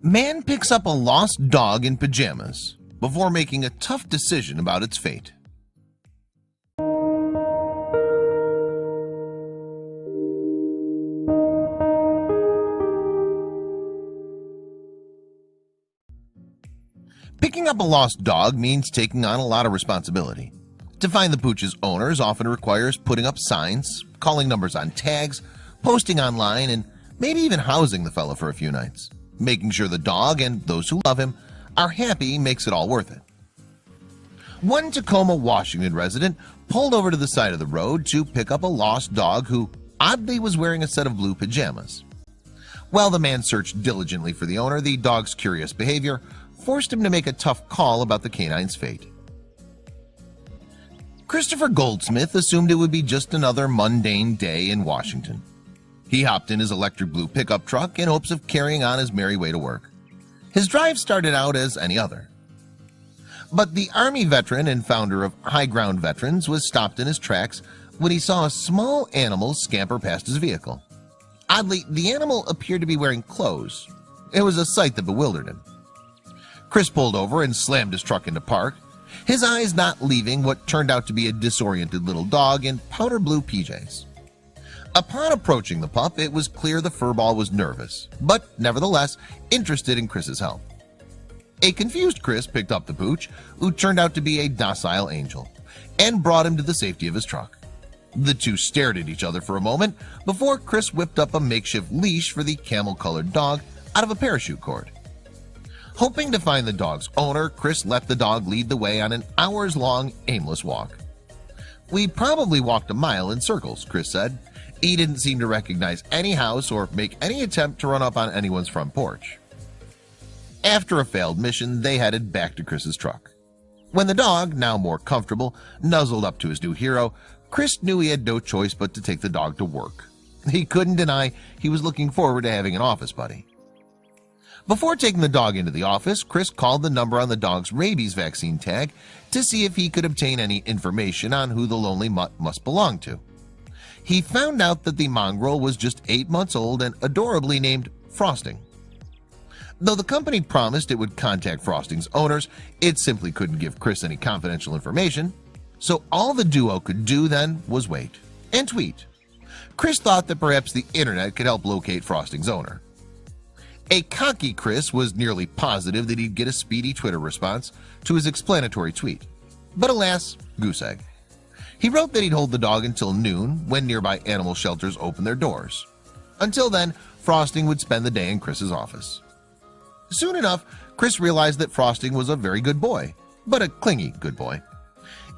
Man picks up a lost dog in pajamas before making a tough decision about its fate. Picking up a lost dog means taking on a lot of responsibility. To find the pooch's owners often requires putting up signs, calling numbers on tags, posting online, and maybe even housing the fella for a few nights. Making sure the dog and those who love him are happy makes it all worth it. One Takoma, Washington resident pulled over to the side of the road to pick up a lost dog who oddly was wearing a set of blue pajamas. While the man searched diligently for the owner, the dog's curious behavior forced him to make a tough call about the canine's fate. Christopher Goldsmith assumed it would be just another mundane day in Washington. He hopped in his electric blue pickup truck in hopes of carrying on his merry way to work. His drive started out as any other. But the Army veteran and founder of High Ground Veterans was stopped in his tracks when he saw a small animal scamper past his vehicle. Oddly, the animal appeared to be wearing clothes. It was a sight that bewildered him. Chris pulled over and slammed his truck into park, his eyes not leaving what turned out to be a disoriented little dog in powder blue PJs. Upon approaching the pup, it was clear the furball was nervous, but nevertheless interested in Chris's help. A confused Chris picked up the pooch, who turned out to be a docile angel, and brought him to the safety of his truck. The two stared at each other for a moment before Chris whipped up a makeshift leash for the camel-colored dog out of a parachute cord. Hoping to find the dog's owner, Chris let the dog lead the way on an hours-long aimless walk. "We probably walked a mile in circles," Chris said. He didn't seem to recognize any house or make any attempt to run up on anyone's front porch. After a failed mission, they headed back to Chris's truck. When the dog, now more comfortable, nuzzled up to his new hero, Chris knew he had no choice but to take the dog to work. He couldn't deny he was looking forward to having an office buddy. Before taking the dog into the office, Chris called the number on the dog's rabies vaccine tag to see if he could obtain any information on who the lonely mutt must belong to. He found out that the mongrel was just 8 months old and adorably named Frosting. Though the company promised it would contact Frosting's owners, it simply couldn't give Chris any confidential information. So all the duo could do then was wait and tweet. Chris thought that perhaps the internet could help locate Frosting's owner. A cocky Chris was nearly positive that he'd get a speedy Twitter response to his explanatory tweet. But alas, goose egg. He wrote that he'd hold the dog until noon when nearby animal shelters opened their doors. Until then, Frosting would spend the day in Chris's office. Soon enough, Chris realized that Frosting was a very good boy, but a clingy good boy.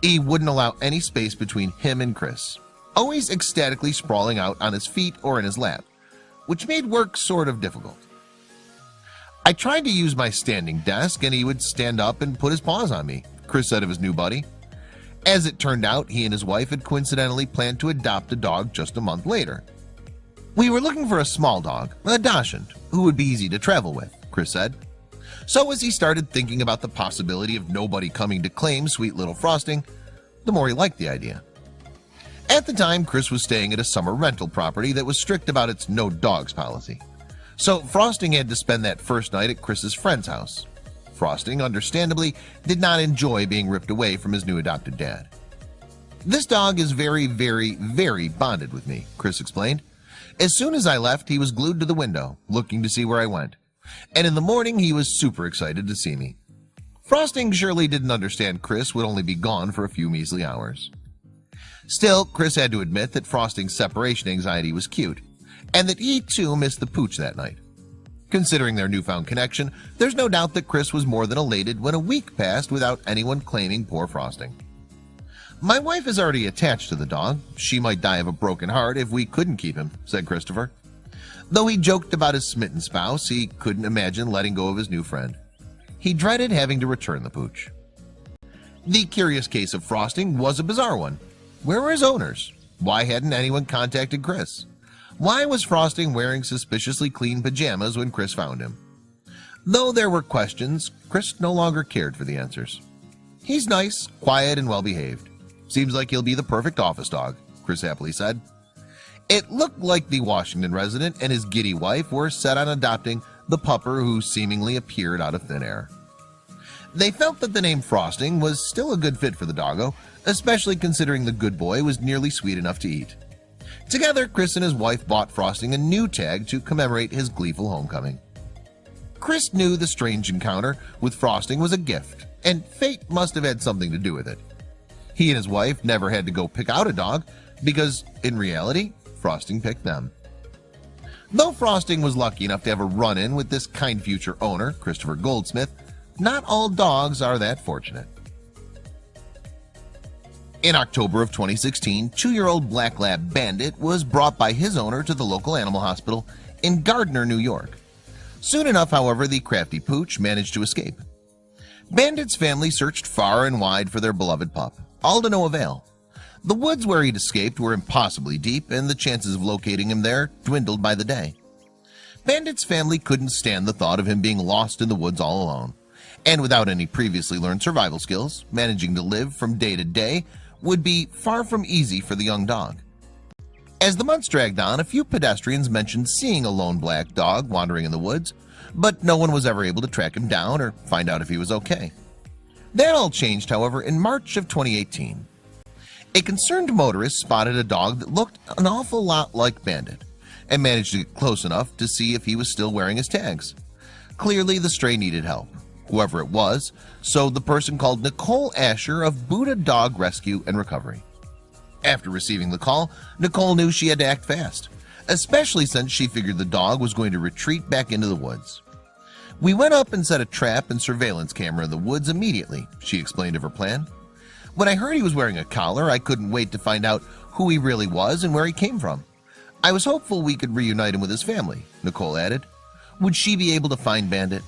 He wouldn't allow any space between him and Chris, always ecstatically sprawling out on his feet or in his lap, which made work sort of difficult. "I tried to use my standing desk and he would stand up and put his paws on me," Chris said of his new buddy. As it turned out, he and his wife had coincidentally planned to adopt a dog just a month later. "We were looking for a small dog, a dachshund, who would be easy to travel with," Chris said. So as he started thinking about the possibility of nobody coming to claim sweet little Frosting, the more he liked the idea. At the time, Chris was staying at a summer rental property that was strict about its no dogs policy. So Frosting had to spend that first night at Chris's friend's house. Frosting, understandably, did not enjoy being ripped away from his new adopted dad. "This dog is very, very, very bonded with me," Chris explained. "As soon as I left, he was glued to the window, looking to see where I went. And in the morning, he was super excited to see me." Frosting surely didn't understand Chris would only be gone for a few measly hours. Still, Chris had to admit that Frosting's separation anxiety was cute, and that he too missed the pooch that night. Considering their newfound connection, there's no doubt that Chris was more than elated when a week passed without anyone claiming poor Frosting. "My wife is already attached to the dog. She might die of a broken heart if we couldn't keep him," said Christopher. Though he joked about his smitten spouse, he couldn't imagine letting go of his new friend. He dreaded having to return the pooch. The curious case of Frosting was a bizarre one. Where were his owners? Why hadn't anyone contacted Chris? Why was Frosting wearing suspiciously clean pajamas when Chris found him? Though there were questions, Chris no longer cared for the answers. "He's nice, quiet, and well-behaved. Seems like he'll be the perfect office dog," Chris happily said. It looked like the Washington resident and his giddy wife were set on adopting the pupper who seemingly appeared out of thin air. They felt that the name Frosting was still a good fit for the doggo, especially considering the good boy was nearly sweet enough to eat. Together, Chris and his wife bought Frosting a new tag to commemorate his gleeful homecoming. Chris knew the strange encounter with Frosting was a gift, and fate must have had something to do with it. He and his wife never had to go pick out a dog because, in reality, Frosting picked them. Though Frosting was lucky enough to have a run-in with this kind future owner, Christopher Goldsmith, not all dogs are that fortunate. In October of 2016, 2-year-old Black Lab Bandit was brought by his owner to the local animal hospital in Gardner, New York. Soon enough, however, the crafty pooch managed to escape. Bandit's family searched far and wide for their beloved pup, all to no avail. The woods where he'd escaped were impossibly deep, and the chances of locating him there dwindled by the day. Bandit's family couldn't stand the thought of him being lost in the woods all alone, and without any previously learned survival skills, managing to live from day to day would be far from easy for the young dog. As the months dragged on, a few pedestrians mentioned seeing a lone black dog wandering in the woods, but no one was ever able to track him down or find out if he was okay. That all changed, however, in March of 2018. A concerned motorist spotted a dog that looked an awful lot like Bandit and managed to get close enough to see if he was still wearing his tags. Clearly, the stray needed help, whoever it was, so the person called Nicole Asher of Buddha Dog Rescue and Recovery. After receiving the call, Nicole knew she had to act fast, especially since she figured the dog was going to retreat back into the woods. "We went up and set a trap and surveillance camera in the woods immediately," she explained of her plan. "When I heard he was wearing a collar, I couldn't wait to find out who he really was and where he came from. I was hopeful we could reunite him with his family," Nicole added. Would she be able to find Bandit?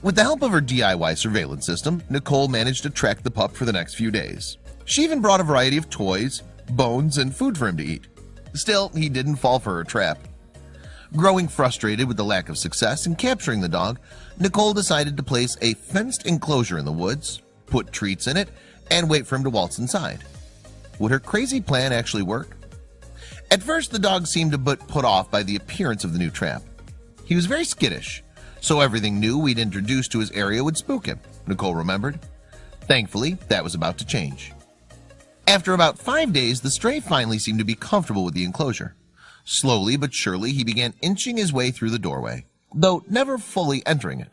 With the help of her DIY surveillance system, Nicole managed to track the pup for the next few days. She even brought a variety of toys, bones, and food for him to eat. Still, he didn't fall for her trap. Growing frustrated with the lack of success in capturing the dog, Nicole decided to place a fenced enclosure in the woods, put treats in it, and wait for him to waltz inside. Would her crazy plan actually work? At first, the dog seemed a bit put off by the appearance of the new trap. He was very skittish, so everything new we'd introduced to his area would spook him, Nicole remembered. Thankfully, that was about to change. After about 5 days, the stray finally seemed to be comfortable with the enclosure. Slowly but surely, he began inching his way through the doorway, though never fully entering it.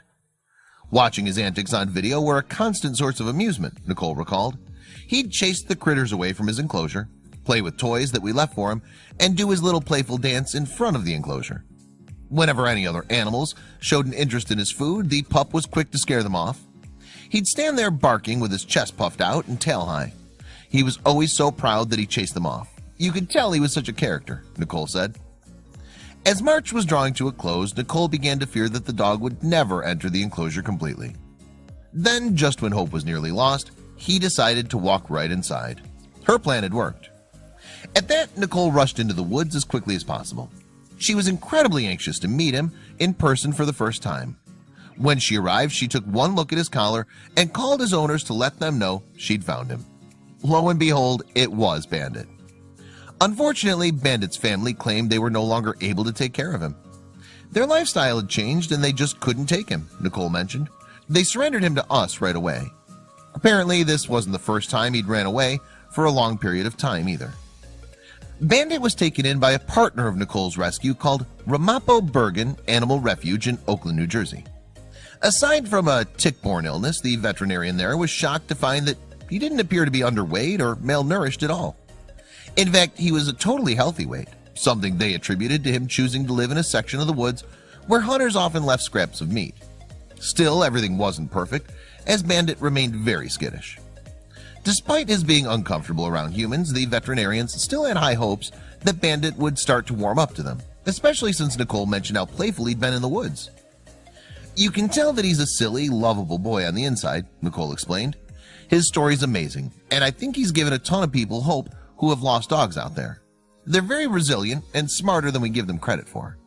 Watching his antics on video were a constant source of amusement, Nicole recalled. He'd chase the critters away from his enclosure, play with toys that we left for him, and do his little playful dance in front of the enclosure. Whenever any other animals showed an interest in his food, the pup was quick to scare them off. He'd stand there barking with his chest puffed out and tail high. He was always so proud that he chased them off. You could tell he was such a character, Nicole said. As March was drawing to a close, Nicole began to fear that the dog would never enter the enclosure completely. Then, just when hope was nearly lost, he decided to walk right inside. Her plan had worked. At that, Nicole rushed into the woods as quickly as possible. She was incredibly anxious to meet him in person for the first time. When she arrived, she took one look at his collar and called his owners to let them know she'd found him. Lo and behold, it was Bandit. Unfortunately, Bandit's family claimed they were no longer able to take care of him. Their lifestyle had changed and they just couldn't take him, Nicole mentioned. They surrendered him to us right away. Apparently, this wasn't the first time he'd ran away for a long period of time either. Bandit was taken in by a partner of Nicole's rescue called Ramapo Bergen Animal Refuge in Oakland, New Jersey. Aside from a tick-borne illness, the veterinarian there was shocked to find that he didn't appear to be underweight or malnourished at all. In fact, he was a totally healthy weight, something they attributed to him choosing to live in a section of the woods where hunters often left scraps of meat. Still, everything wasn't perfect, as Bandit remained very skittish. Despite his being uncomfortable around humans, the veterinarians still had high hopes that Bandit would start to warm up to them, especially since Nicole mentioned how playful he'd been in the woods. "You can tell that he's a silly, lovable boy on the inside," Nicole explained. "His story's amazing, and I think he's given a ton of people hope who have lost dogs out there. They're very resilient and smarter than we give them credit for."